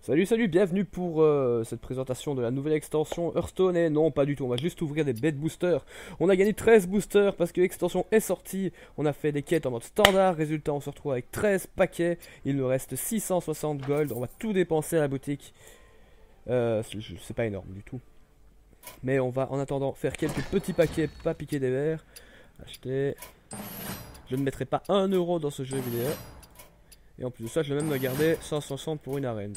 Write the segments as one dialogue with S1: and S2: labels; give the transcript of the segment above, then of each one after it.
S1: Salut, salut, bienvenue pour cette présentation de la nouvelle extension Hearthstone. Et non, pas du tout, on va juste ouvrir des bêtes boosters. On a gagné 13 boosters parce que l'extension est sortie. On a fait des quêtes en mode standard. Résultat, on se retrouve avec 13 paquets. Il nous reste 660 gold. On va tout dépenser à la boutique. C'est pas énorme du tout. Mais on va en attendant faire quelques petits paquets, pas piquer des verres. Acheter. Je ne mettrai pas 1 euro dans ce jeu vidéo. Et en plus de ça, je vais même me garder 160 pour une arène.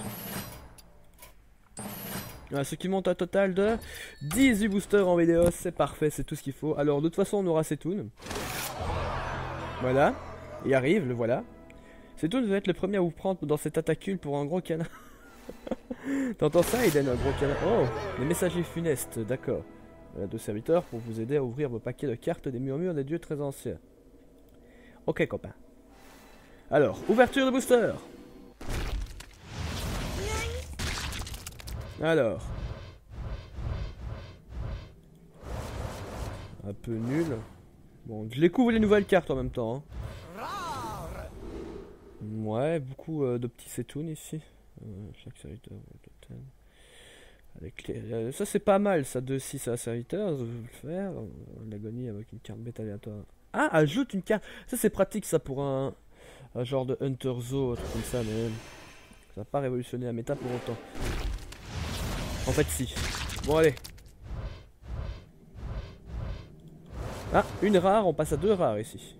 S1: Voilà, ce qui monte un total de 18 boosters en vidéo, c'est parfait, c'est tout ce qu'il faut. Alors de toute façon on aura Setoun. Voilà, il arrive, le voilà. Setoun va être le premier à vous prendre dans cette attaque pour un gros canard. T'entends ça Eden, un gros canard? Oh, les messagers funestes, d'accord. Voilà, 2 serviteurs pour vous aider à ouvrir vos paquets de cartes des murmures des dieux très anciens. Ok copain. Alors, ouverture de booster. Alors. Un peu nul. Bon, je découvre les nouvelles cartes en même temps. Hein. Ouais, beaucoup de petits Setoun ici. Chaque serviteur total. Avec les, ça c'est pas mal, ça 2-6 à serviteur, je vais le faire. L'agonie avec une carte bêta aléatoire. Ah, ajoute une carte. Ça c'est pratique ça pour un genre de Hunter Zoo, un truc comme ça, mais ça va pas révolutionner la méta pour autant. En fait si. Bon allez. Ah, une rare, on passe à 2 rares ici.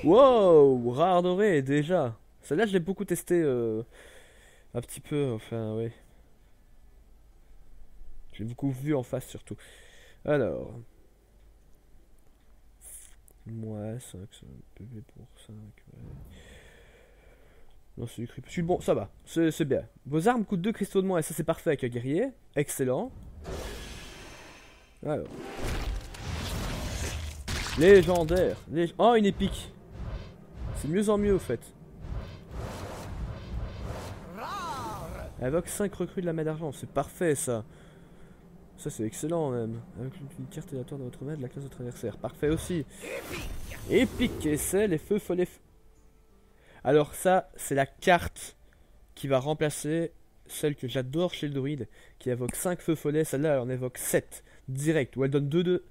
S1: Wow, rare doré déjà. Celle-là je l'ai beaucoup testé un petit peu, enfin oui. Je l'ai beaucoup vu en face surtout. Alors. Ouais, 5, c'est un PV pour 5, ouais. Non, c'est du creep. Bon, ça va, c'est bien. Vos armes coûtent 2 cristaux de moins, et ça c'est parfait avec un guerrier. Excellent. Alors. Légendaire. Oh, une épique. C'est de mieux en mieux au fait. Invoque 5 recrues de la main d'argent, c'est parfait ça. Ça c'est excellent même. Avec une carte aléatoire de votre main de la classe de votre adversaire. Parfait aussi. Épique. Et c'est les feux follets. Alors ça, c'est la carte qui va remplacer celle que j'adore chez le druide, qui évoque 5 feux follets. Celle-là, elle en évoque 7 direct, où elle donne 2-2.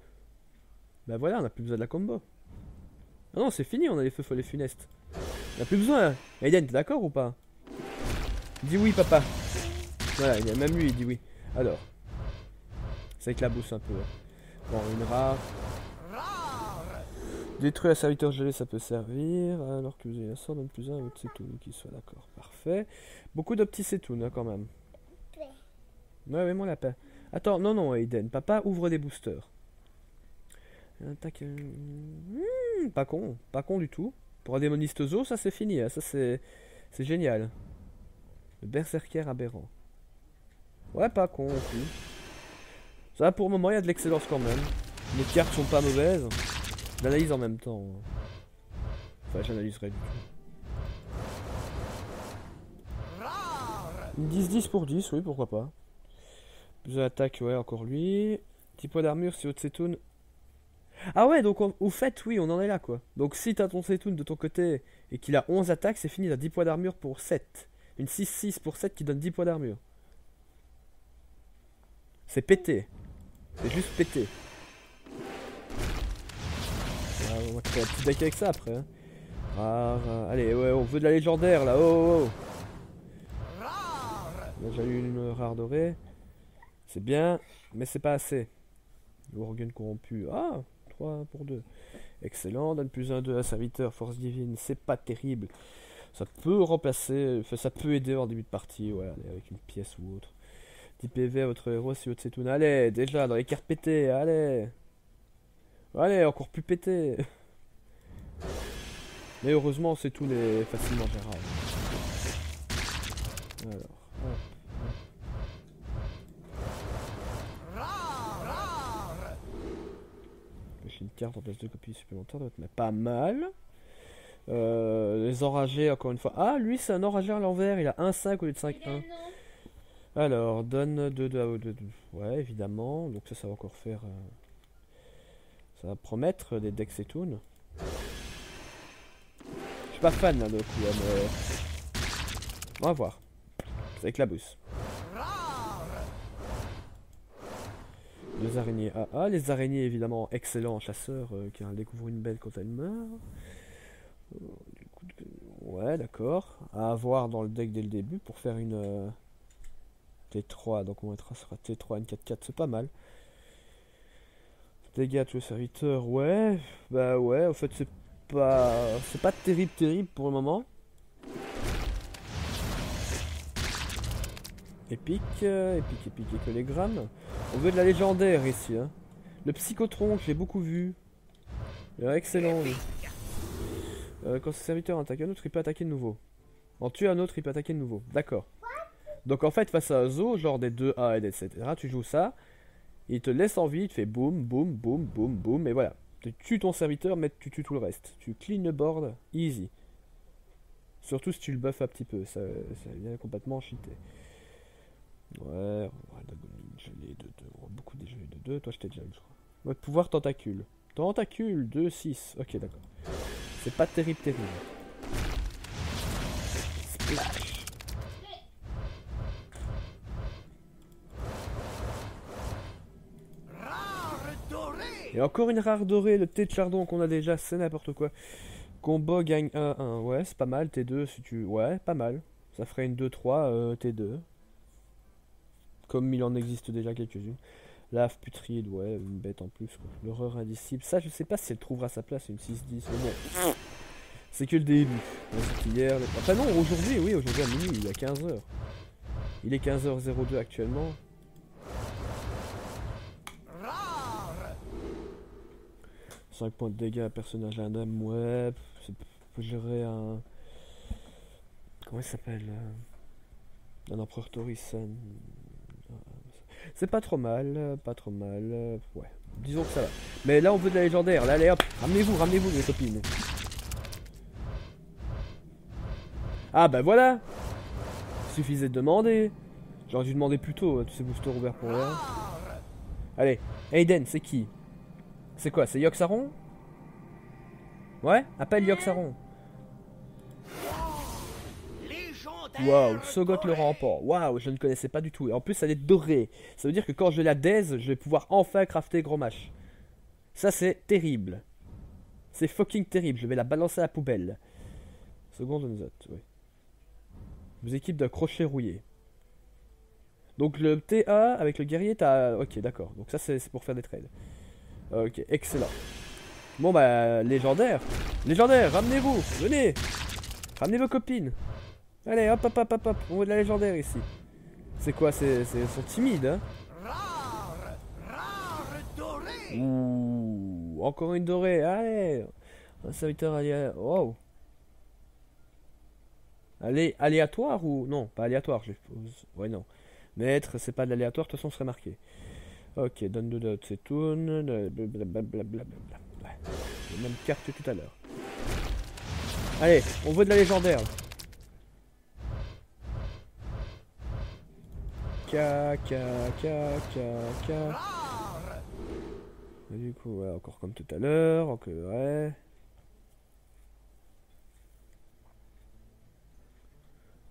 S1: Bah voilà, on n'a plus besoin de la combo. Ah non, c'est fini, on a les feux follets funestes. On n'a plus besoin. Aiden, t'es d'accord ou pas? Dis oui, papa. Voilà, même lui, il dit oui. Alors. Ça éclabousse un peu. Bon, une rare. Détruire un serviteur gelé, ça peut servir. Alors que vous avez un sort, donne plus un à votre Setoun qui soit d'accord. Parfait. Beaucoup de petits Setoun hein, quand même. Ouais, ouais, mon lapin. Attends, non, non, Aiden. Papa ouvre des boosters. Attaque. Pas con. Pas con du tout. Pour un démoniste zoo, ça c'est fini. Hein. Ça c'est génial. Le berserker aberrant. Ouais, pas con aussi. Ça pour le moment, il y a de l'excellence quand même. Les cartes sont pas mauvaises. J'analyse en même temps. Enfin, j'analyserai du tout. 10-10 pour 10, oui, pourquoi pas. Plus d'attaque, ouais, encore lui. Petit poids d'armure si votre Setoun. Ah ouais, donc au fait, oui, on en est là quoi. Donc si t'as ton Setoun de ton côté et qu'il a 11 attaques, c'est fini, t'as 10 poids d'armure pour 7. Une 6-6 pour 7 qui donne 10 poids d'armure. C'est pété. C'est juste pété. Ah, on va créer un petit deck avec ça après. Hein. Allez, ouais, on veut de la légendaire là. Oh, oh. On a déjà eu une rare dorée. C'est bien, mais c'est pas assez. L'organe corrompu. Ah, 3 pour 2. Excellent. Donne plus 1-2 à serviteur. Force divine, c'est pas terrible. Ça peut remplacer, enfin, ça peut aider en début de partie. Ouais, allez, avec une pièce ou autre. 10 PV à votre héros si votre Setoun. Allez, déjà dans les cartes pétées. Allez. Allez, encore plus pété. Mais heureusement, Setoun est facilement gérable. Alors, hop. J'ai une carte en place de copies supplémentaires, mais pas mal. Les enragés, encore une fois. Ah, lui, c'est un enragé à l'envers. Il a 1-5 au lieu de 5-1. Alors, donne 2-2 à 2. Ouais, évidemment. Donc, ça va encore faire. Ça va promettre des decks Setoun. Je suis pas fan là, de coup, mais. On va voir. C'est éclabousse. 2 araignées AA. Les araignées, évidemment, excellents chasseurs car elles découvrent une bête quand elle meurt. Ouais, d'accord. À avoir dans le deck dès le début pour faire une T3. Donc on mettra sera T3 N4-4, c'est pas mal. Dégâts tuer serviteur, ouais. Bah ouais, en fait c'est pas terrible pour le moment. Épique, épique écolégramme. On veut de la légendaire ici, hein. Le psychotron, j'ai beaucoup vu. Il est excellent, lui. Quand ce serviteur attaque un autre, il peut attaquer de nouveau. En tuer un autre, il peut attaquer de nouveau. D'accord. Donc en fait, face à un zoo, genre des 2A et etc., tu joues ça. Il te laisse en vie, il te fait boum, boum, boum, boum, boum, et voilà. Tu tues ton serviteur, mais tu tues tout le reste. Tu clean le board, easy. Surtout si tu le buffes un petit peu, ça vient complètement cheater. Ouais, je l'ai de 2, beaucoup déjà eu de 2, toi je t'ai déjà eu je crois. Mode pouvoir tentacule. Tentacule, 2, 6, ok d'accord. C'est pas terrible. Splash. Et encore une rare dorée, le thé de chardon qu'on a déjà, c'est n'importe quoi. Combo gagne 1-1, ouais c'est pas mal, T2 si tu... Ouais, pas mal. Ça ferait une 2-3, T2. Comme il en existe déjà quelques-unes. Lave putride, ouais, une bête en plus quoi. L'horreur indicible, ça je sais pas si elle trouvera sa place, une 6-10, mais bon. C'est que le début. Hier, enfin non, aujourd'hui, oui, aujourd'hui à minuit, il est à 15h. Il est 15h02 actuellement. « 5 points de dégâts, personnage indemne, ouais, faut gérer un... Comment il s'appelle un empereur Torissen. C'est pas trop mal, ouais. Disons que ça va. Mais là on veut de la légendaire, là allez hop, ramenez-vous les copines. Ah bah voilà. Suffisait de demander. J'aurais dû demander plus tôt, tous ces boosters ouverts pour rien. Allez, Aiden, c'est qui? C'est quoi, c'est Yogg-Saron? Ouais, appelle Yogg-Saron. Waouh, Sogot le rempart. Waouh, je ne connaissais pas du tout. Et en plus, elle est dorée. Ça veut dire que quand je la daise, je vais pouvoir enfin crafter gros mâche. Ça, c'est terrible. C'est fucking terrible. Je vais la balancer à la poubelle. Seconde note, oui. Vous équipe d'un crochet rouillé. Donc le TA avec le guerrier, t'as... Ok, d'accord. Donc ça, c'est pour faire des trades. Ok, excellent. Bon, bah, légendaire. Légendaire, ramenez-vous. Venez. Ramenez vos copines. Allez, hop, on veut de la légendaire ici. C'est quoi, ils sont timides, hein. Ouh, encore une dorée, allez. Un serviteur aléatoire, wow. Allez, aléatoire ou... Non, pas aléatoire, je suppose. Ouais, non. Maître, c'est pas de l'aléatoire, de toute façon, ce serait marqué. Ok, donne de notes, c'est tout. Blablabla. J'ai même carte que tout à l'heure. Allez, on veut de la légendaire. Et du coup, ouais, encore comme tout à l'heure, encore, ouais.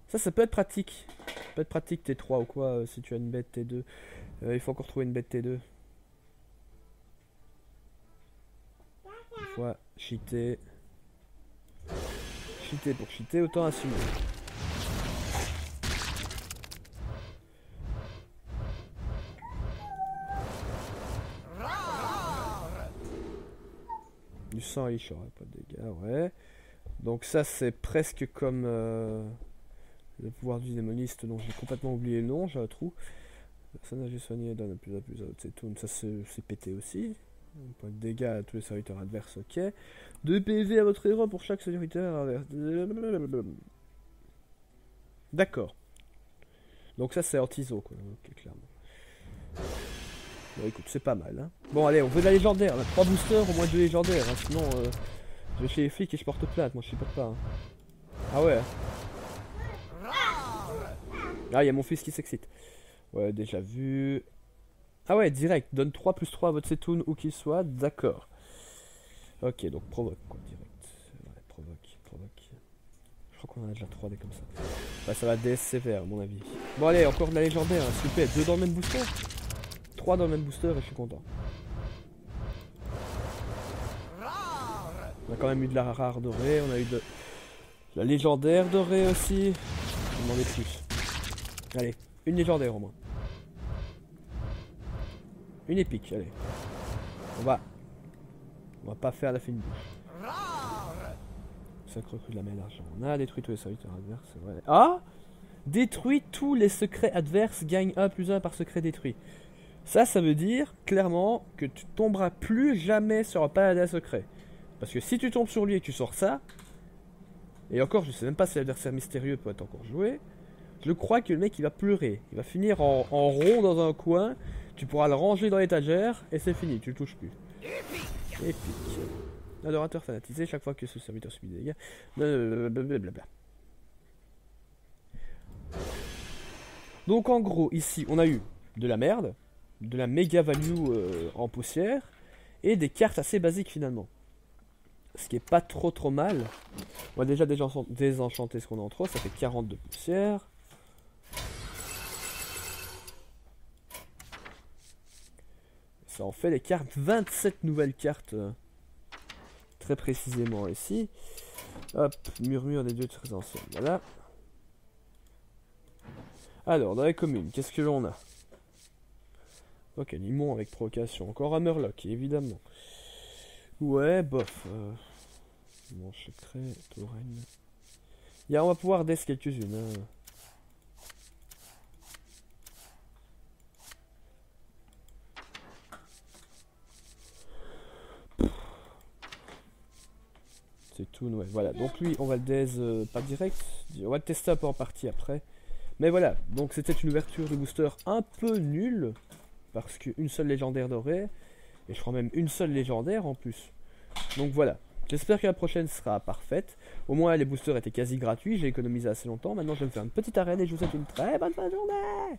S1: Ça peut être pratique. Ça peut être pratique T3 ou quoi, si tu as une bête T2. Il faut encore trouver une bête T2. Une fois, cheater. Cheater pour cheater, autant assumer. Du sang riche, pas de dégâts, ouais. Donc ça c'est presque comme le pouvoir du démoniste dont j'ai complètement oublié le nom, j'ai un trou. Personnage soigné donne plus à plus à c'est tout. Ça c'est pété aussi. Un point de dégâts à tous les serviteurs adverses, ok. 2 PV à votre héros pour chaque serviteur adverse. D'accord. Donc ça c'est anti-zo quoi, ok, clairement. Bon écoute, c'est pas mal hein. Bon allez, on veut de la légendaire, on a 3 boosters, au moins 2 légendaires, hein. Sinon je vais chez les flics et je porte plainte, moi je sais pas hein. Ah ouais. Ah, il y a mon fils qui s'excite. Ouais, déjà vu. Ah ouais, direct, donne 3 plus 3 à votre setoun où qu'il soit, d'accord. Ok, donc provoque quoi, direct. Ouais, provoque. Je crois qu'on en a déjà 3 des comme ça. Ouais, ça va DS sévère à mon avis. Bon allez, encore de la légendaire, hein, s'il vous plaît. 2 dans le même booster. 3 dans le même booster et je suis content. On a quand même eu de la rare dorée, on a eu de la légendaire dorée aussi. On en est plus. Allez, une légendaire au moins. Une épique, allez. On va pas faire la fine bouche. 5 recrues de la main d'argent. On a détruit tous les serviteurs adverses, c'est vrai. Ah! Détruit tous les secrets adverses, gagne 1+1 par secret détruit. Ça veut dire clairement que tu tomberas plus jamais sur un paladin secret. Parce que si tu tombes sur lui et que tu sors ça, et encore je sais même pas si l'adversaire mystérieux peut être encore joué, je crois que le mec il va pleurer. Il va finir en rond dans un coin, tu pourras le ranger dans l'étagère et c'est fini, tu le touches plus. Épique. Adorateur fanatisé, chaque fois que ce serviteur subit des dégâts. Blablabla. Donc en gros, ici, on a eu de la merde, de la méga value en poussière, et des cartes assez basiques finalement. Ce qui est pas trop mal. On va déjà désenchanter ce qu'on a en trop, ça fait 40 de poussière. Ça en fait les cartes, 27 nouvelles cartes. Très précisément ici. Hop, murmure des dieux très anciens, voilà. Alors, dans les communes, qu'est-ce que l'on a? Ok, Limon avec provocation. Encore un Murloc, évidemment. Ouais, bof. Manche secret, Tauren. On va pouvoir death quelques-unes. Hein. C'est tout, ouais. Voilà, donc lui, on va le death pas direct. On va le tester un peu en partie après. Mais voilà, donc c'était une ouverture de booster un peu nulle. Parce qu'une seule légendaire dorée. Et je crois même une seule légendaire en plus. Donc voilà. J'espère que la prochaine sera parfaite. Au moins les boosters étaient quasi gratuits. J'ai économisé assez longtemps. Maintenant je vais me faire une petite arène et je vous souhaite une très bonne fin de journée.